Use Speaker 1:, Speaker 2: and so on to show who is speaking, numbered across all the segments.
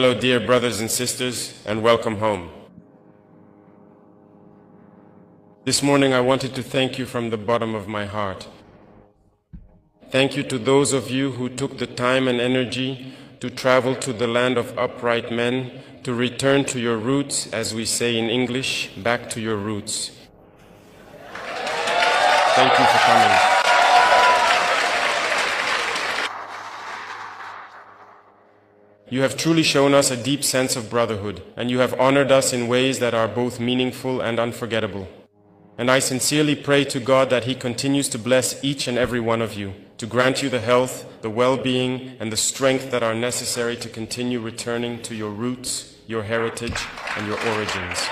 Speaker 1: Hello, dear brothers and sisters, and welcome home. This morning I wanted to thank you from the bottom of my heart. Thank you to those of you who took the time and energy to travel to the land of upright men, to return to your roots, as we say in English, back to your roots. Thank you for coming. You have truly shown us a deep sense of brotherhood, and you have honored us in ways that are both meaningful and unforgettable. And I sincerely pray to God that He continues to bless each and every one of you, to grant you the health, the well-being, and the strength that are necessary to continue returning to your roots, your heritage, and your origins.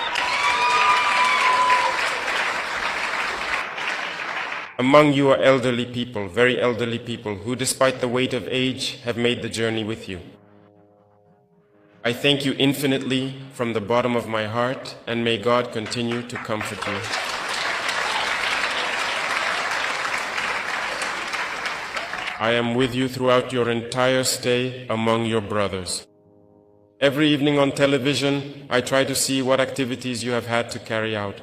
Speaker 1: Among you are elderly people, very elderly people, who despite the weight of age have made the journey with you. I thank you infinitely from the bottom of my heart, and may God continue to comfort you. I am with you throughout your entire stay among your brothers. Every evening on television, I try to see what activities you have had to carry out.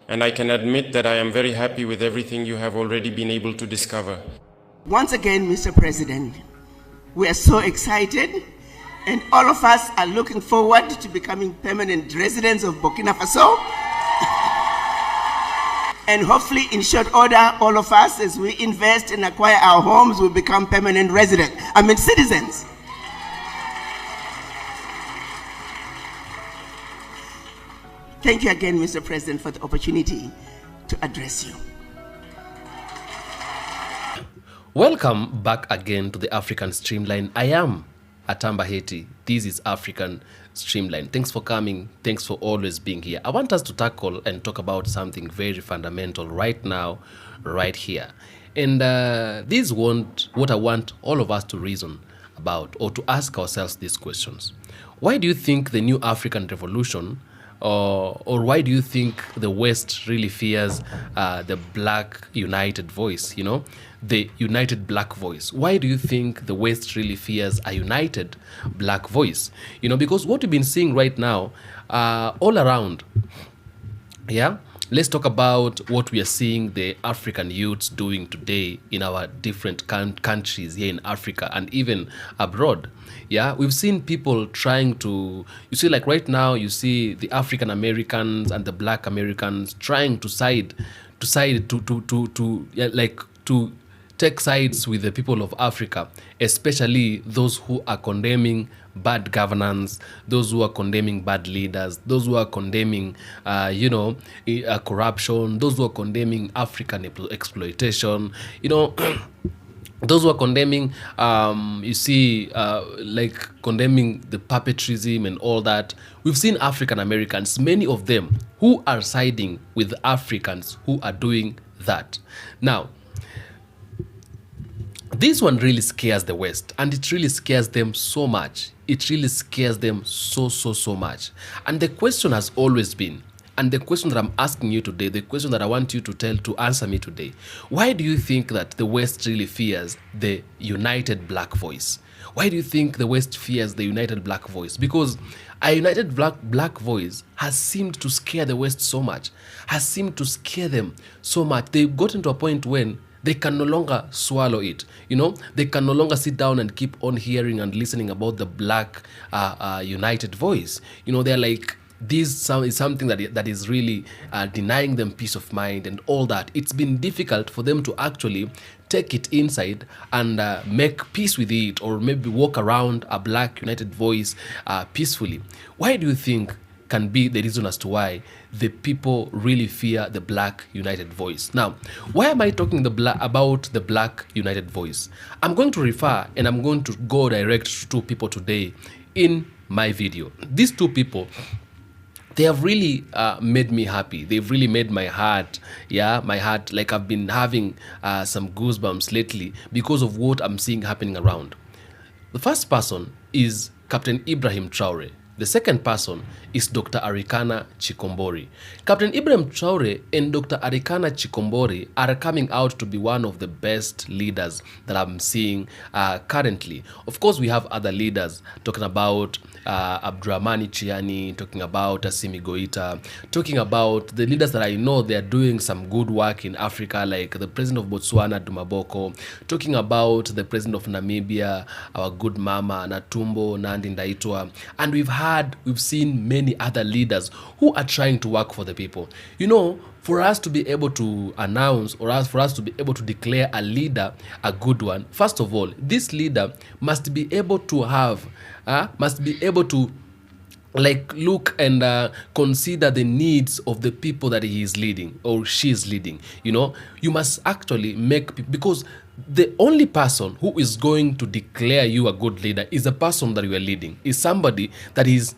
Speaker 1: And I can admit that I am very happy with everything you have already been able to discover.
Speaker 2: Once again, Mr. President, we are so excited. And all of us are looking forward to becoming permanent residents of Burkina Faso. And hopefully, in short order, all of us, as we invest and acquire our homes, will become permanent citizens. Thank you again, Mr. President, for the opportunity to address you.
Speaker 3: Welcome back again to the African Streamline. I am Atamba Haiti. This is African Streamline. Thanks for coming. Thanks for always being here. I want us to tackle and talk about something very fundamental right now, right here. And this is what I want all of us to reason about, or to ask ourselves these questions. Why do you think the new African revolution, or why do you think the West really fears the black united voice, the united black voice? Why do you think the West really fears a united black voice? Because what we've been seeing right now all around, let's talk about what we are seeing the African youths doing today in our different countries here in Africa and even abroad. We've seen people trying to, like right now, you see the African Americans and the black Americans trying to take sides with the people of Africa, especially those who are condemning bad governance, those who are condemning bad leaders, those who are condemning, corruption, those who are condemning African exploitation, those who are condemning, condemning the puppetrism and all that. We've seen African Americans, many of them, who are siding with Africans who are doing that. Now, this one really scares the West, and it really scares them so much. It really scares them so much. And the question has always been, and the question that I'm asking you today, the question that I want you to answer me today, why do you think that the West really fears the united black voice? Why do you think the West fears the united black voice? Because a united black voice has seemed to scare the West so much, has seemed to scare them so much. They've gotten to a point when they can no longer swallow it. They can no longer sit down and keep on hearing and listening about the black united voice. They're like, this is something that is really denying them peace of mind and all that. It's been difficult for them to actually take it inside and make peace with it, or maybe walk around a black united voice peacefully. Why do you think can be the reason as to why the people really fear the black united voice? Now, why am I talking about the black united voice? I'm going to refer and I'm going to go direct to two people today in my video. These two people, they have really made me happy. They've really made my heart, like I've been having some goosebumps lately because of what I'm seeing happening around. The first person is Captain Ibrahim Traoré. The second person is Dr. Arikana Chikombori. Captain Ibrahim Traoré and Dr. Arikana Chikombori are coming out to be one of the best leaders that I'm seeing currently. Of course, we have other leaders talking about Abdurrahmani Chiani, talking about Assimi Goita, talking about the leaders that I know they are doing some good work in Africa, like the president of Botswana, Dumaboko, talking about the president of Namibia, our good mama, Natumbo, Nandi Ndaitwa, and we've seen many other leaders who are trying to work for the people. You know, for us to be able to announce for us to be able to declare a leader a good one, first of all, this leader must be able to like look and consider the needs of the people that he is leading or she is leading. You know, you must actually because the only person who is going to declare you a good leader is the person that you are leading, is somebody that is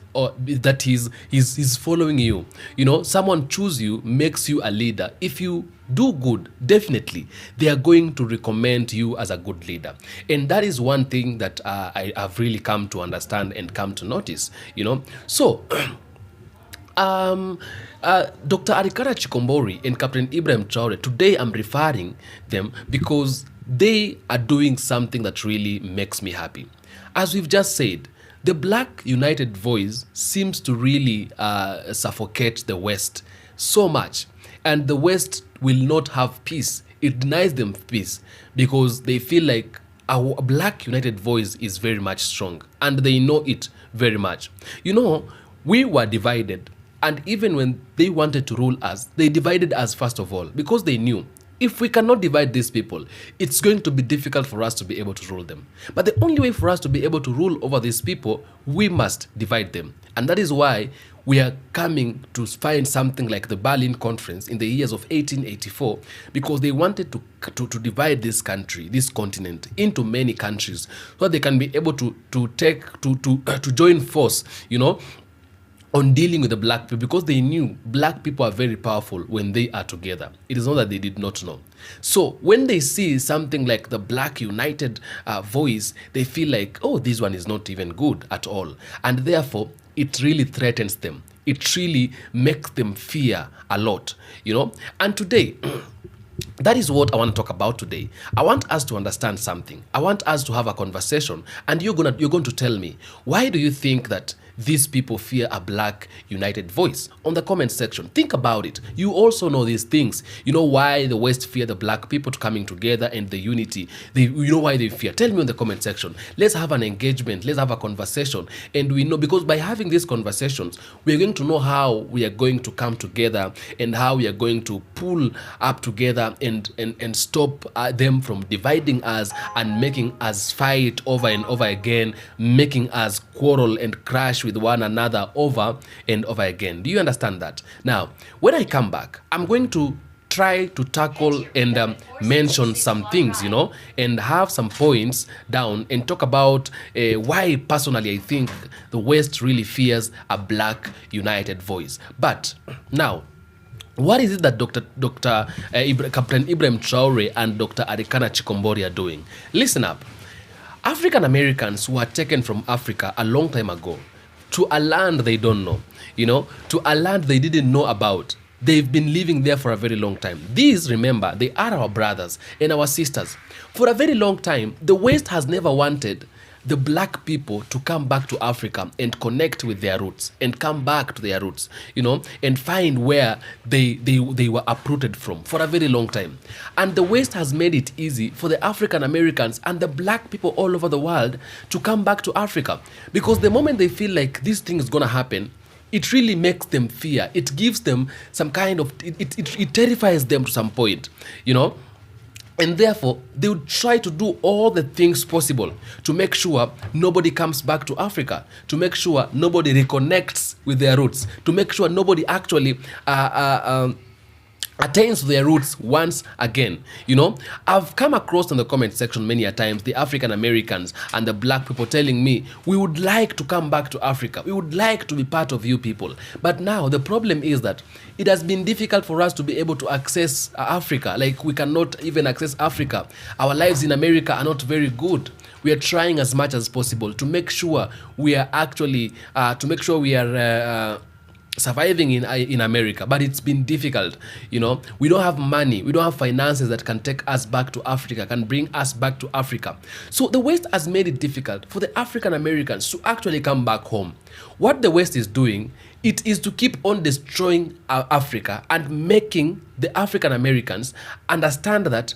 Speaker 3: following you. You know, someone choose you, makes you a leader. If you do good, definitely they are going to recommend you as a good leader, and that is one thing that I have really come to understand and come to notice. You know, so Dr. Arikana Chikombori and Captain Ibrahim Traoré, today I'm referring them because they are doing something that really makes me happy. As we've just said, the Black United Voice seems to really suffocate the West so much, and the West will not have peace. It denies them peace because they feel like our Black United Voice is very much strong, and they know it very much. You know, we were divided, and even when they wanted to rule us, they divided us first of all because they knew if we cannot divide these people, it's going to be difficult for us to be able to rule them. But the only way for us to be able to rule over these people, we must divide them. And that is why we are coming to find something like the Berlin Conference in the years of 1884, because they wanted to divide this country, this continent, into many countries so that they can be able to join force, you know, on dealing with the Black people, because they knew Black people are very powerful when they are together. It is not that they did not know. So when they see something like the Black United Voice, they feel like, oh, this one is not even good at all. And therefore, it really threatens them. It really makes them fear a lot, you know. And today, that is what I want to talk about today. I want us to understand something. I want us to have a conversation, and you're going to tell me, why do you think that these people fear a Black United Voice? On the comment section, think about it. You also know these things. You know why the West fear the Black people to coming together and the unity. You know why they fear. Tell me on the comment section. Let's have an engagement. Let's have a conversation. And we know, because by having these conversations, we're going to know how we are going to come together and how we are going to pull up together and stop them from dividing us and making us fight over and over again, making us quarrel and crash with one another over and over again. Do you understand that? Now, when I come back, I'm going to try to tackle and mention some things, you know, and have some points down and talk about why personally I think the West really fears a Black United Voice. But now, what is it that Captain Ibrahim Traoré and Dr. Arikana Chikombori are doing? Listen up. African Americans who were taken from Africa a long time ago to a land they don't know, you know, to a land they didn't know about. They've been living there for a very long time. These, remember, they are our brothers and our sisters. For a very long time, the West has never wanted the Black people to come back to Africa and connect with their roots and come back to their roots, you know, and find where they were uprooted from for a very long time. And the West has made it easy for the African Americans and the Black people all over the world to come back to Africa, because the moment they feel like this thing is going to happen, it really makes them fear. It gives them some kind of, it terrifies them to some point, you know. And therefore, they would try to do all the things possible to make sure nobody comes back to Africa, to make sure nobody reconnects with their roots, to make sure nobody actually attains their roots once again. You know, I've come across in the comment section many a times the African Americans and the Black people telling me, we would like to come back to Africa, we would like to be part of you people. But now the problem is that it has been difficult for us to be able to access Africa. Like, we cannot even access Africa. Our lives in America are not very good. We are trying as much as possible to make sure we are actually, surviving in America, but it's been difficult. We don't have money, we don't have finances that can take us back to Africa, can bring us back to Africa. So the West has made it difficult for the African Americans to actually come back home. What the West is doing, it is to keep on destroying Africa and making the African Americans understand that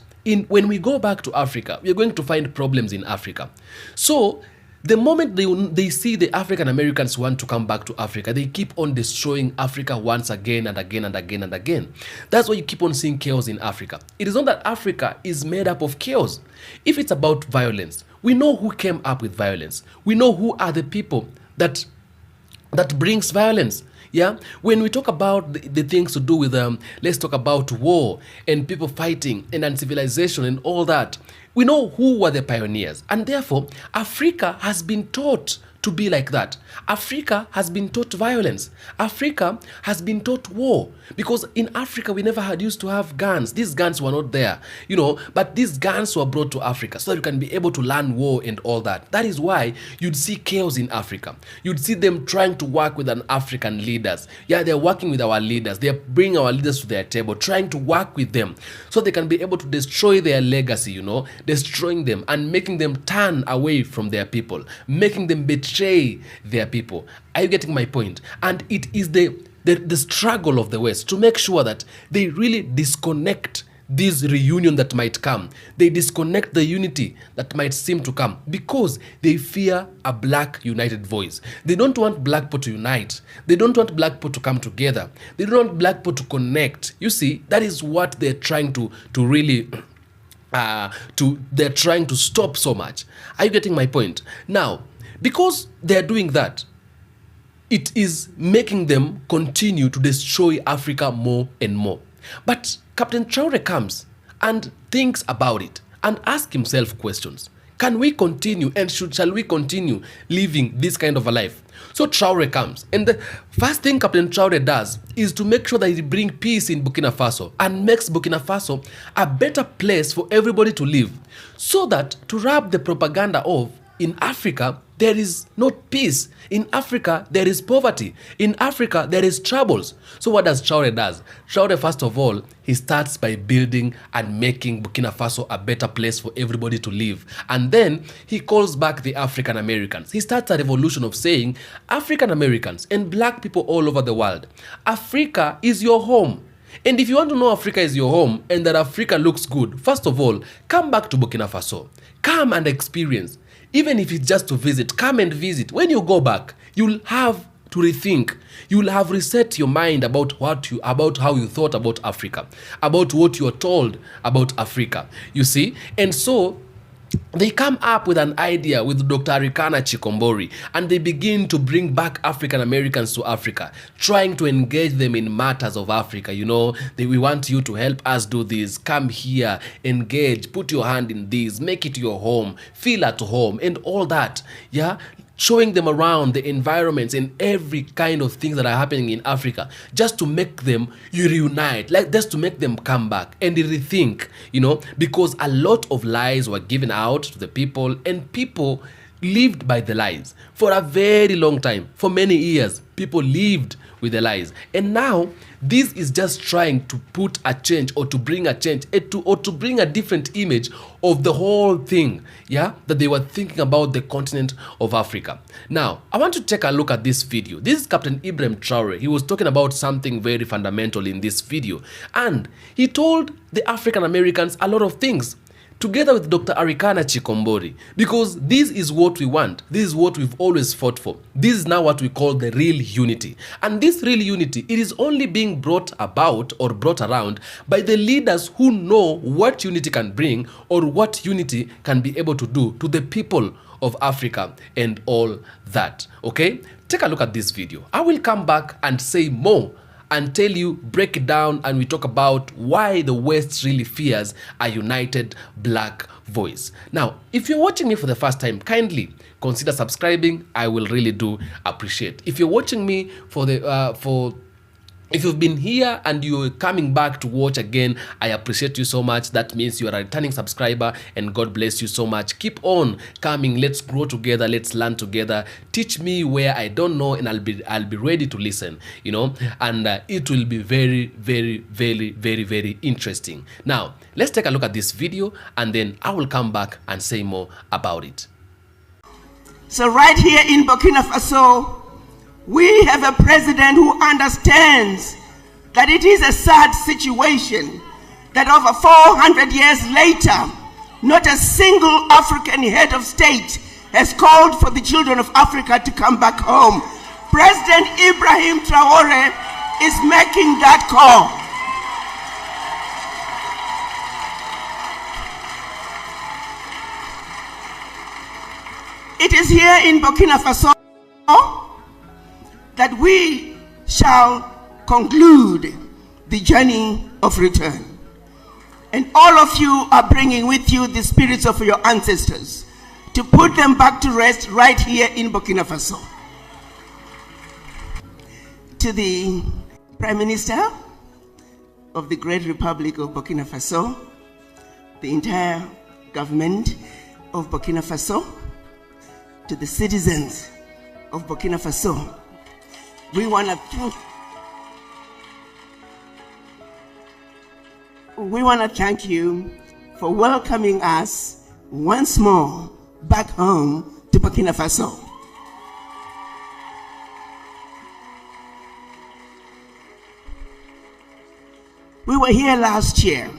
Speaker 3: when we go back to Africa, we are going to find problems in Africa. So the moment they see the African Americans want to come back to Africa, they keep on destroying Africa once again and again and again and again. That's why you keep on seeing chaos in Africa. It is not that Africa is made up of chaos. If it's about violence, we know who came up with violence. We know who are the people that brings violence. Yeah, when we talk about the things to do with let's talk about war and people fighting and uncivilization and all that. We know who were the pioneers, and therefore Africa has been taught to be like that. Africa has been taught violence. Africa has been taught war, because in Africa we never used to have guns. These guns were not there, but these guns were brought to Africa so that you can be able to learn war and all that. That is why you'd see chaos in Africa. You'd see them trying to work with an African leaders. Yeah, they're working with our leaders. They're bringing our leaders to their table, trying to work with them so they can be able to destroy their legacy, destroying them and making them turn away from their people, making them betray their people. Are you getting my point? And it is the struggle of the West to make sure that they really disconnect this reunion that might come. They disconnect the unity that might seem to come because they fear a black united voice. They don't want black people to unite. They don't want black people to come together. They don't want black people to connect. You see, that is what they're trying to really they're trying to stop so much. Are you getting my point? Now, because they're doing that, it is making them continue to destroy Africa more and more. But Captain Traoré comes and thinks about it and asks himself questions. Can we continue and shall we continue living this kind of a life? So Traoré comes, and the first thing Captain Traoré does is to make sure that he brings peace in Burkina Faso and makes Burkina Faso a better place for everybody to live, so that to wrap the propaganda of in Africa, there is not peace. In Africa, there is poverty. In Africa, there is troubles. So what does Traoré does? Traoré, first of all, he starts by building and making Burkina Faso a better place for everybody to live. And then he calls back the African Americans. He starts a revolution of saying, African Americans and black people all over the world, Africa is your home. And if you want to know Africa is your home and that Africa looks good, first of all, come back to Burkina Faso. Come and experience. Even if it's just to visit, come and visit. When you go back, you'll have to rethink. You'll have reset your mind about how you thought about Africa, about what you're told about Africa. You see? And so they come up with an idea with Dr. Arikana Chikombori, and they begin to bring back African Americans to Africa, trying to engage them in matters of Africa. We want you to help us do this. Come here, engage, put your hand in this, make it your home, feel at home, and all that. Yeah. Showing them around the environments and every kind of things that are happening in Africa, just to make them reunite, like just to make them come back and rethink, because a lot of lies were given out to the people, and people lived by the lies for a very long time. For many years, people lived with the lies. And now, this is just trying to put a change, or to bring a change, or to bring a different image of the whole thing, yeah, that they were thinking about the continent of Africa. Now, I want to take a look at this video. This is Captain Ibrahim Traoré. He was talking about something very fundamental in this video. And he told the African Americans a lot of things, together with Dr. Arikana Chikombori, because this is what we want. This is what we've always fought for. This is now what we call the real unity. And this real unity, it is only being brought about or brought around by the leaders who know what unity can bring, or what unity can be able to do to the people of Africa and all that. Okay? Take a look at this video. I will come back and say more and tell you, break it down, and we talk about why the West really fears a united black voice. Now, if you're watching me for the first time, kindly consider subscribing. I will really do appreciate. If you're watching me for If you've been here and you're coming back to watch again, I appreciate you so much. That means you are a returning subscriber, and God bless you so much. Keep on coming. Let's grow together. Let's learn together. Teach me where I don't know, and I'll be ready to listen, you know, and it will be very, very, very, very, very interesting. Now, let's take a look at this video, and then I will come back and say more about it.
Speaker 2: So right here in Burkina Faso, we have a president who understands that it is a sad situation that over 400 years later, not a single African head of state has called for the children of Africa to come back home. President Ibrahim Traoré is making that call. It is here in Burkina Faso that we shall conclude the journey of return. And all of you are bringing with you the spirits of your ancestors to put them back to rest right here in Burkina Faso. To the Prime Minister of the Great Republic of Burkina Faso, the entire government of Burkina Faso, to the citizens of Burkina Faso, we want to thank you for welcoming us once more back home to Burkina Faso. We were here last year.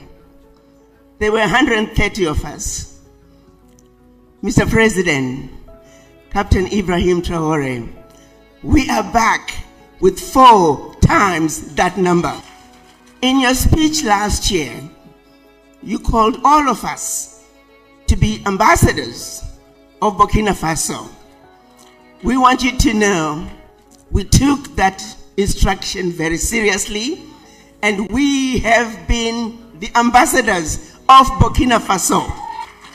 Speaker 2: There were 130 of us. Mr. President, Captain Ibrahim Traoré, we are back with 4 times that number. In your speech last year, you called all of us to be ambassadors of Burkina Faso. We want you to know we took that instruction very seriously, and we have been the ambassadors of Burkina Faso.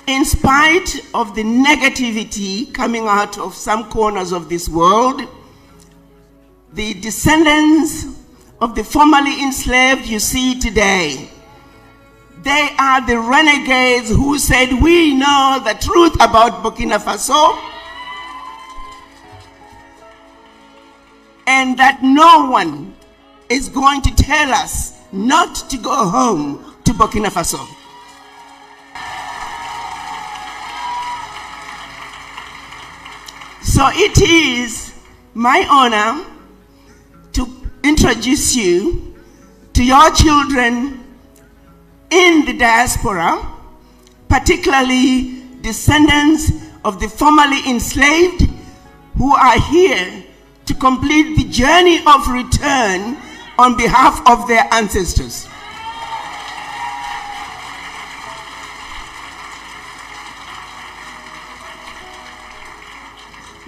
Speaker 2: In spite of the negativity coming out of some corners of this world, the descendants of the formerly enslaved you see today, they are the renegades who said, we know the truth about Burkina Faso, and that no one is going to tell us not to go home to Burkina Faso. So it is my honor to introduce you to your children in the diaspora, particularly descendants of the formerly enslaved who are here to complete the journey of return on behalf of their ancestors.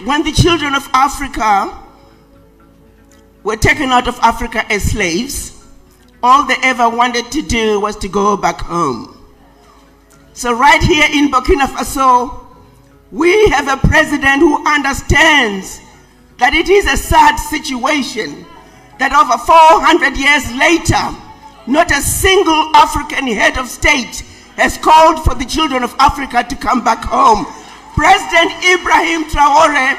Speaker 2: When the children of Africa were taken out of Africa as slaves, all they ever wanted to do was to go back home. So right here in Burkina Faso, we have a president who understands that it is a sad situation that over 400 years later, not a single African head of state has called for the children of Africa to come back home. President Ibrahim Traoré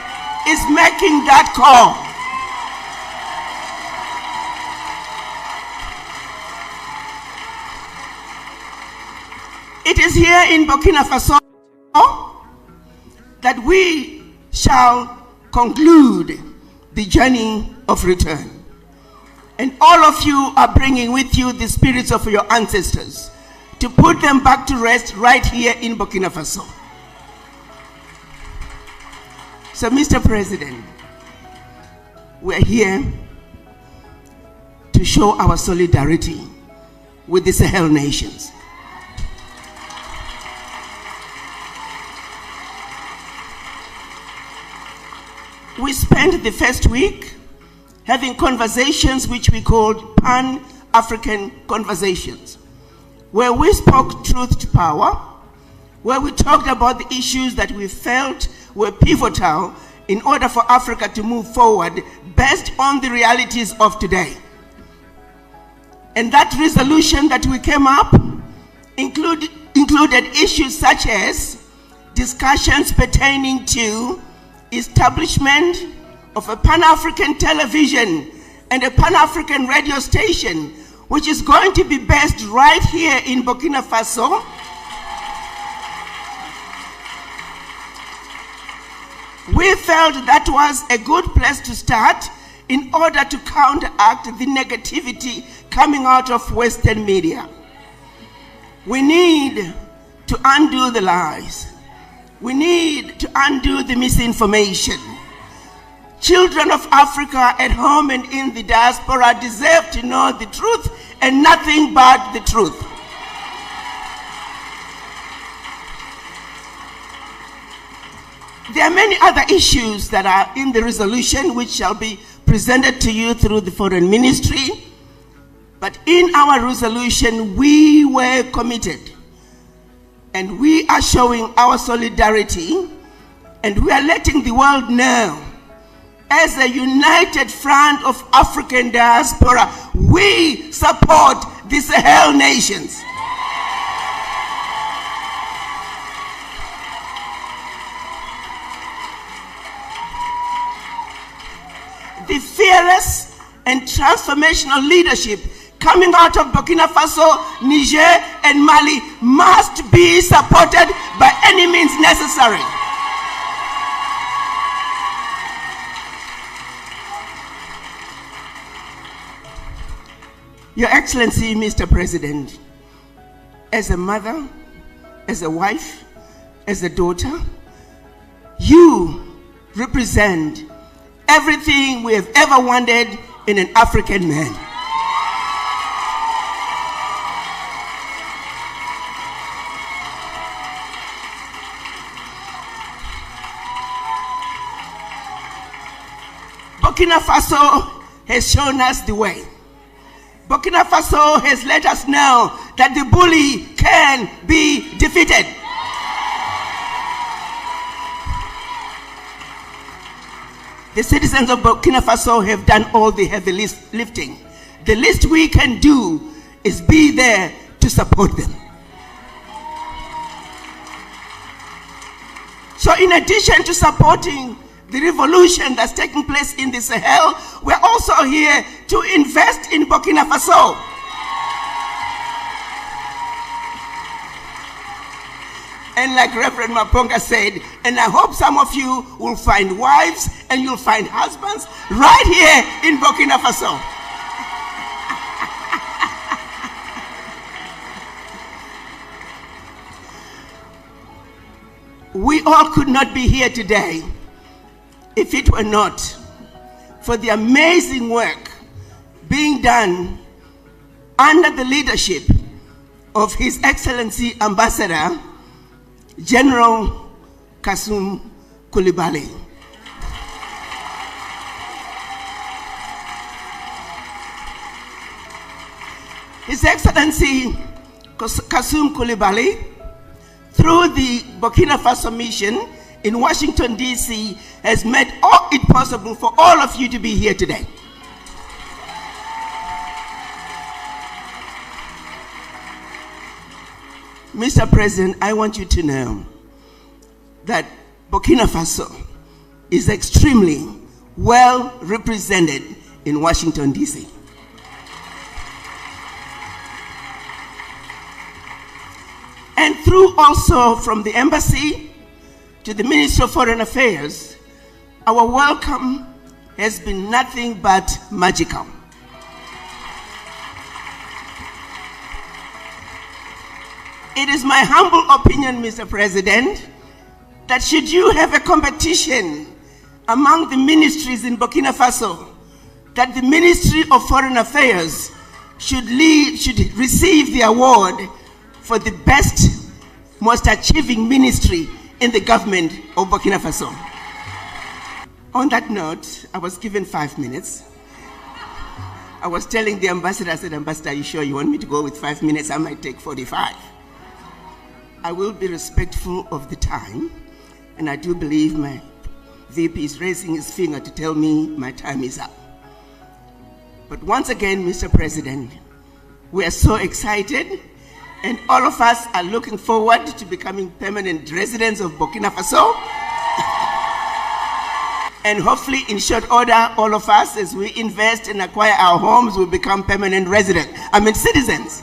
Speaker 2: is making that call. It is here in Burkina Faso that we shall conclude the journey of return. And all of you are bringing with you the spirits of your ancestors to put them back to rest right here in Burkina Faso. So, Mr. President, we're here to show our solidarity with the Sahel nations. We spent the first week having conversations which we called Pan-African conversations, where we spoke truth to power, where we talked about the issues that we felt were pivotal in order for Africa to move forward based on the realities of today. And that resolution that we came up included issues such as discussions pertaining to establishment of a Pan-African television and a Pan-African radio station, which is going to be based right here in Burkina Faso. We felt that was a good place to start in order to counteract the negativity coming out of Western media. We need to undo the lies. We need to undo the misinformation. Children of Africa at home and in the diaspora deserve to know the truth and nothing but the truth. There are many other issues that are in the resolution which shall be presented to you through the Foreign Ministry. But in our resolution, we were committed and we are showing our solidarity and we are letting the world know, as a united front of African diaspora, we support the Sahel nations. The fearless and transformational leadership coming out of Burkina Faso, Niger, and Mali must be supported by any means necessary. Your Excellency, Mr. President, as a mother, as a wife, as a daughter, you represent everything we have ever wanted in an African man. Burkina Faso has shown us the way. Burkina Faso has let us know that the bully can be defeated. The citizens of Burkina Faso have done all the heavy lifting. The least we can do is be there to support them. So in addition to supporting the revolution that's taking place in the Sahel, we're also here to invest in Burkina Faso. And like Reverend Maponga said, and I hope some of you will find wives and you'll find husbands right here in Burkina Faso. We all could not be here today if it were not for the amazing work being done under the leadership of His Excellency Ambassador General Kasum Coulibaly. His Excellency Kasum Coulibaly, through the Burkina Faso mission in Washington, D.C., has made all it possible for all of you to be here today. Mr. President, I want you to know that Burkina Faso is extremely well represented in Washington, D.C. And through also from the embassy to the Ministry of Foreign Affairs, our welcome has been nothing but magical. It is my humble opinion, Mr. President, that should you have a competition among the ministries in Burkina Faso, that the Ministry of Foreign Affairs should receive the award for the best, most achieving ministry in the government of Burkina Faso. On that note, I was given 5 minutes. I was telling the ambassador, I said, Ambassador, are you sure you want me to go with 5 minutes? I might take 45. I will be respectful of the time, and I do believe my VP is raising his finger to tell me my time is up. But once again, Mr. President, We are so excited, and all of us are looking forward to becoming permanent residents of Burkina Faso. And hopefully, in short order, all of us, as we invest and acquire our homes, will become permanent residents. Citizens.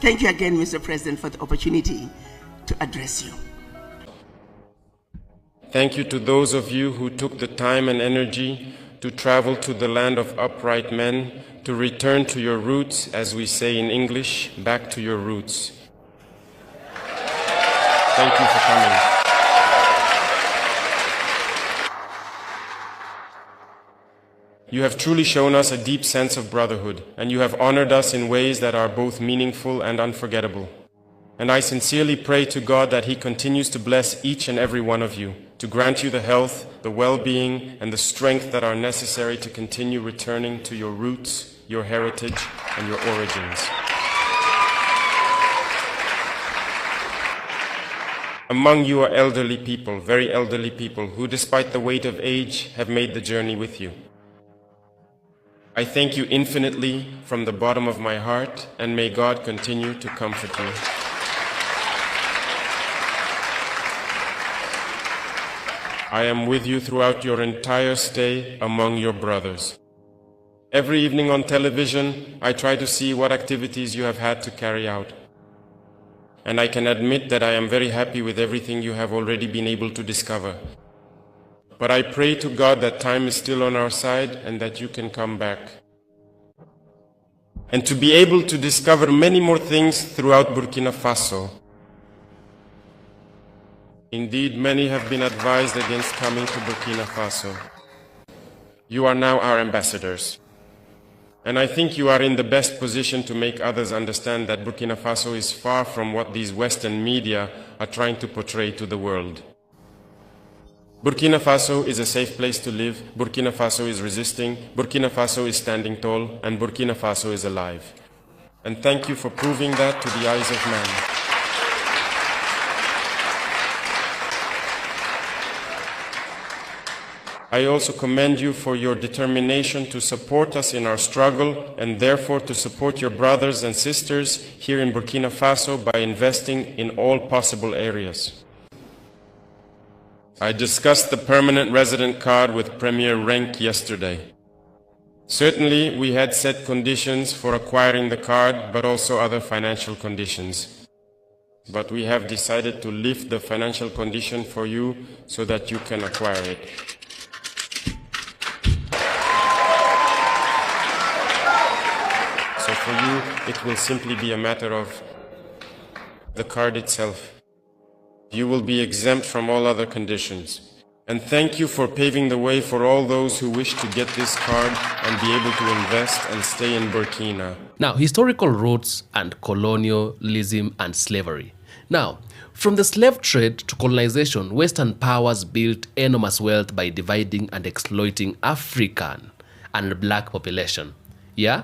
Speaker 2: Thank you again, Mr. President, for the opportunity to address you.
Speaker 1: Thank you to those of you who took the time and energy to travel to the land of upright men, to return to your roots, as we say in English, back to your roots. Thank you for coming. You have truly shown us a deep sense of brotherhood, and you have honored us in ways that are both meaningful and unforgettable. And I sincerely pray to God that He continues to bless each and every one of you, to grant you the health, the well-being, and the strength that are necessary to continue returning to your roots, your heritage, and your origins. Among you are elderly people, very elderly people, who despite the weight of age have made the journey with you. I thank you infinitely from the bottom of my heart, and may God continue to comfort you. I am with you throughout your entire stay among your brothers. Every evening on television, I try to see what activities you have had to carry out. And I can admit that I am very happy with everything you have already been able to discover. But I pray to God that time is still on our side and that you can come back. And to be able to discover many more things throughout Burkina Faso. Indeed, many have been advised against coming to Burkina Faso. You are now our ambassadors. And I think you are in the best position to make others understand that Burkina Faso is far from what these Western media are trying to portray to the world. Burkina Faso is a safe place to live, Burkina Faso is resisting, Burkina Faso is standing tall, and Burkina Faso is alive. And thank you for proving that to the eyes of man. I also commend you for your determination to support us in our struggle and therefore to support your brothers and sisters here in Burkina Faso by investing in all possible areas. I discussed the permanent resident card with Premier Renk yesterday. Certainly, we had set conditions for acquiring the card, but also other financial conditions. But we have decided to lift the financial condition for you so that you can acquire it. So for you, it will simply be a matter of the card itself. You will be exempt from all other conditions. And thank you for paving the way for all those who wish to get this card and be able to invest and stay in Burkina.
Speaker 3: Now, historical roots and colonialism and slavery. Now, from the slave trade to colonization, Western powers built enormous wealth by dividing and exploiting African and black population. Yeah?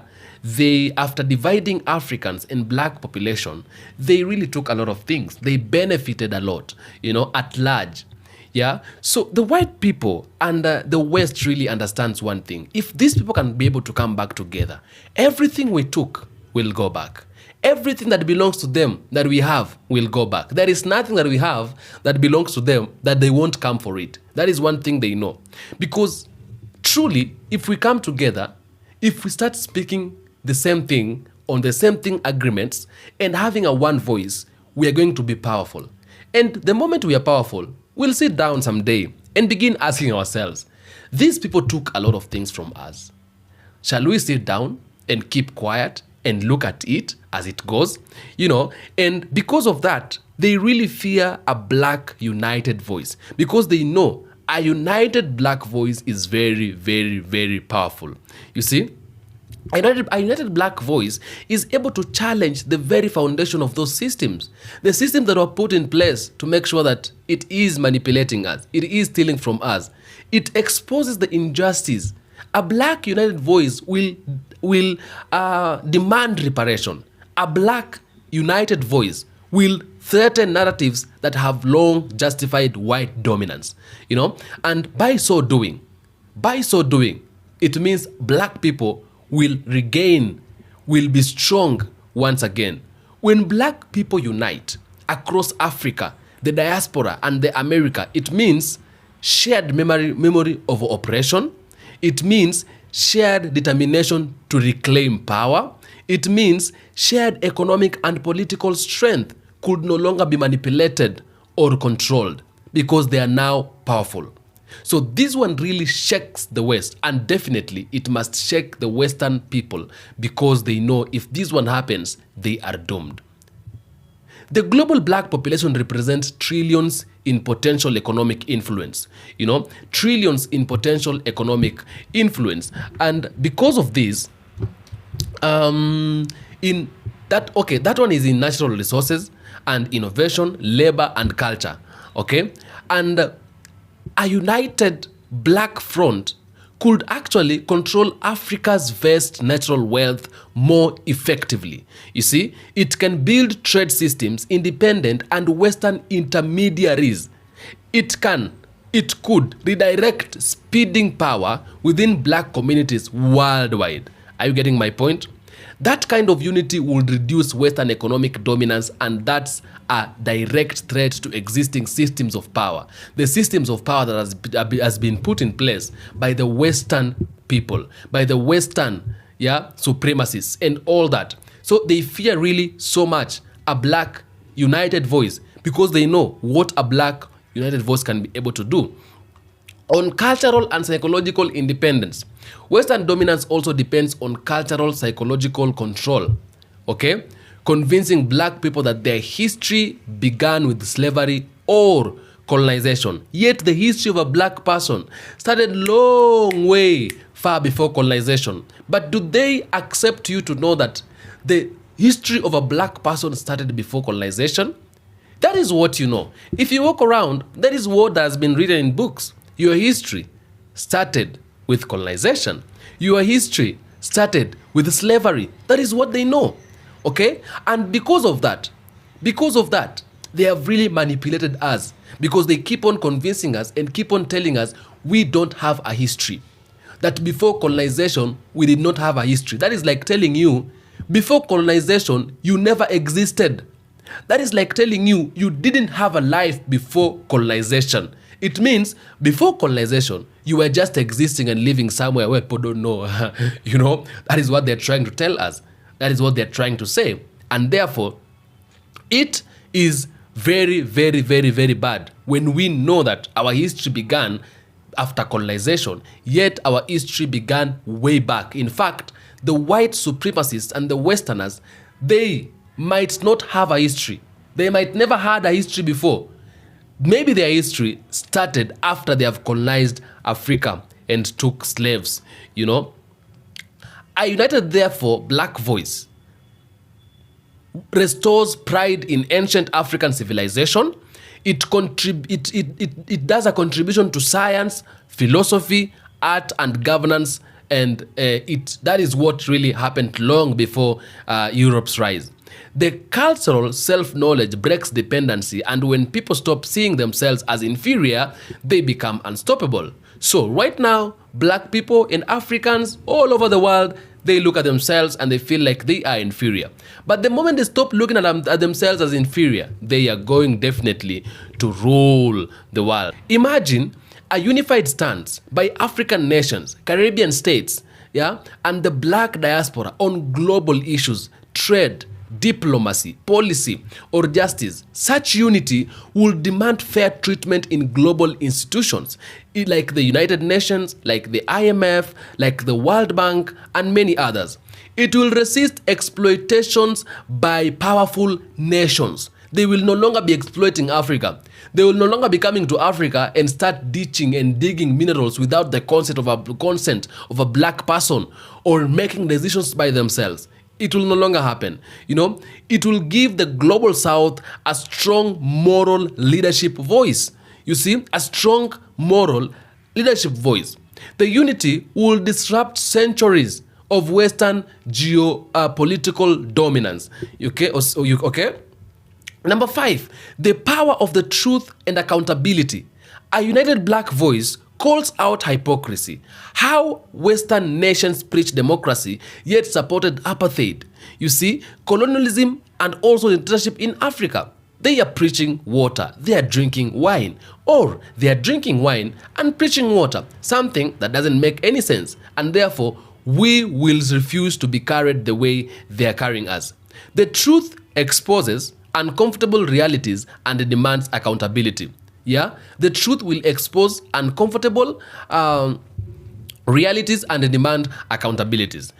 Speaker 3: After dividing Africans and black population, they really took a lot of things. They benefited a lot, at large. Yeah. So the white people and the West really understands one thing. If these people can be able to come back together, everything we took will go back. Everything that belongs to them that we have will go back. There is nothing that we have that belongs to them that they won't come for it. That is one thing they know. Because truly, if we come together, if we start speaking the same thing on the same thing agreements and having a one voice, we are going to be powerful. And the moment we are powerful, we'll sit down someday and begin asking ourselves, these people took a lot of things from us. Shall we sit down and keep quiet and look at it as it goes? And because of that, they really fear a black united voice, because they know a united black voice is very, very, very powerful. You see? A united black voice is able to challenge the very foundation of those systems. The systems that were put in place to make sure that it is manipulating us, it is stealing from us. It exposes the injustice. A black united voice will demand reparation. A black united voice will threaten narratives that have long justified white dominance. And by so doing, By so doing, it means black people will be strong once again. When black people unite across Africa, the diaspora, and the America, it means shared memory of oppression. It means shared determination to reclaim power. It means shared economic and political strength could no longer be manipulated or controlled because they are now powerful. So this one really shakes the West, and definitely it must shake the Western people because they know if this one happens, they are doomed. The global black population represents trillions in potential economic influence, trillions in potential economic influence. And because of this, that one is in natural resources and innovation, labor and culture, okay? And a united black front could actually control Africa's vast natural wealth more effectively. You see, it can build trade systems independent and Western intermediaries. It could redirect speeding power within black communities worldwide. Are you getting my point? That kind of unity would reduce Western economic dominance, and that's a direct threat to existing systems of power. The systems of power that has been put in place by the Western people, by the Western supremacists and all that. So they fear really so much a black united voice because they know what a black united voice can be able to do. On cultural and psychological independence, Western dominance also depends on cultural psychological control, okay? Convincing black people that their history began with slavery or colonization. Yet the history of a black person started long way far before colonization. But do they accept you to know that the history of a black person started before colonization? That is what you know. If you walk around, that is what has been written in books. Your history started with colonization. Your history started with slavery. That is what they know. Okay? And because of that, they have really manipulated us because they keep on convincing us and keep on telling us we don't have a history. That before colonization, we did not have a history. That is like telling you, before colonization, you never existed. That is like telling you, you didn't have a life before colonization. It means before colonization, you were just existing and living somewhere where people don't know. That is what they're trying to tell us. That is what they're trying to say. And therefore, it is very, very, very, very bad when we know that our history began after colonization, yet our history began way back. In fact, the white supremacists and the Westerners, they might not have a history. They might never had a history before. Maybe their history started after they have colonized Africa and took slaves, A united, therefore, black voice restores pride in ancient African civilization. It does a contribution to science, philosophy, art, and governance, and that is what really happened long before Europe's rise. The cultural self-knowledge breaks dependency, and when people stop seeing themselves as inferior, they become unstoppable. So right now, black people and Africans all over the world, they look at themselves and they feel like they are inferior. But the moment they stop looking at themselves as inferior, they are going definitely to rule the world. Imagine a unified stance by African nations, Caribbean states, and the black diaspora on global issues, trade, diplomacy, policy, or justice. Such unity will demand fair treatment in global institutions like the United Nations, like the IMF, like the World Bank, and many others. It will resist exploitations by powerful nations. They will no longer be exploiting Africa. They will no longer be coming to Africa and start ditching and digging minerals without the consent of a black person or making decisions by themselves. It will no longer happen. It will give the global South a strong moral leadership voice. You see, a strong moral leadership voice. The unity will disrupt centuries of Western geopolitical dominance. Okay? Number 5, the power of the truth and accountability. A united black voice calls out hypocrisy. How Western nations preach democracy yet supported apartheid. You see, colonialism and also dictatorship in Africa. They are preaching water, they are drinking wine, or they are drinking wine and preaching water, something that doesn't make any sense, and therefore we will refuse to be carried the way they are carrying us. The truth exposes uncomfortable realities and demands accountability. Yeah, the truth will expose uncomfortable realities and demand accountabilities.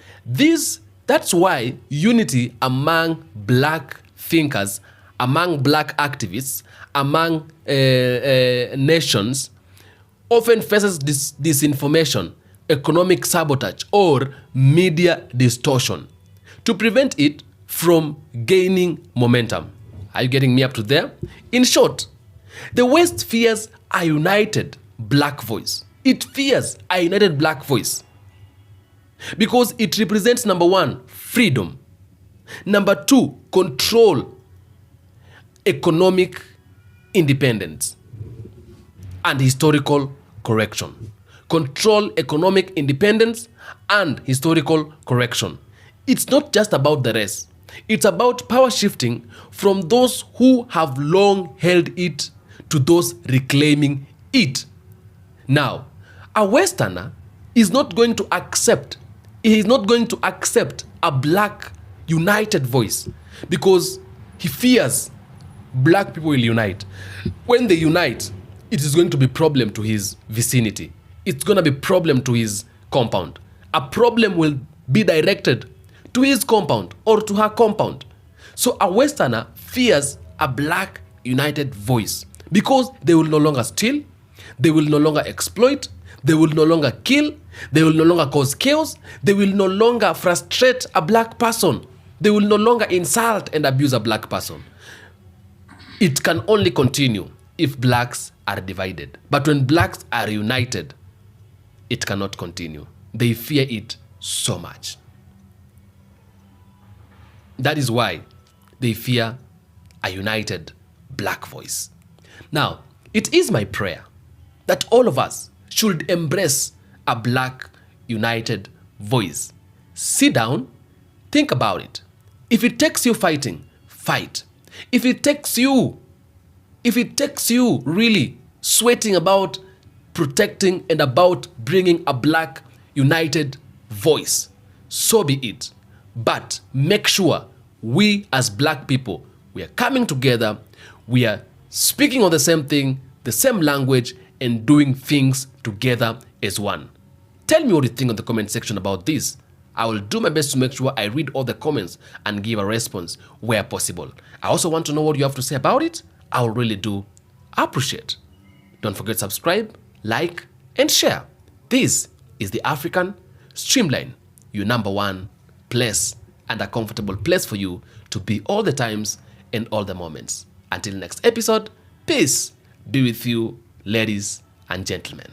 Speaker 3: That's why unity among black thinkers, among black activists, among nations often faces disinformation, economic sabotage, or media distortion to prevent it from gaining momentum. Are you getting me up to there? In short, the West fears a united black voice. It fears a united black voice because it represents, number one, freedom. Number two, control, economic independence, and historical correction. Control, economic independence, and historical correction. It's not just about the rest. It's about power shifting from those who have long held it to those reclaiming it. Now, a Westerner is not going to accept a black united voice because he fears black people will unite. When they unite, it is going to be a problem to his vicinity. It's going to be a problem to his compound. A problem will be directed to his compound or to her compound. So a Westerner fears a black united voice because they will no longer steal, they will no longer exploit, they will no longer kill, they will no longer cause chaos, they will no longer frustrate a black person, they will no longer insult and abuse a black person. It can only continue if blacks are divided. But when blacks are united, it cannot continue. They fear it so much. That is why they fear a united black voice. Now, it is my prayer that all of us should embrace a black united voice. Sit down, think about it. If it takes you fighting, fight. If it takes you really sweating about protecting and about bringing a black united voice, so be it. But make sure we as black people, we are coming together, we are speaking on the same thing, the same language, and doing things together as one. Tell me what you think in the comment section about this. I will do my best to make sure I read all the comments and give a response where possible. I also want to know what you have to say about it. I will really do appreciate. Don't forget to subscribe, like, and share. This is the African Streamline, your number one place and a comfortable place for you to be all the times and all the moments. Until next episode, peace be with you, ladies and gentlemen.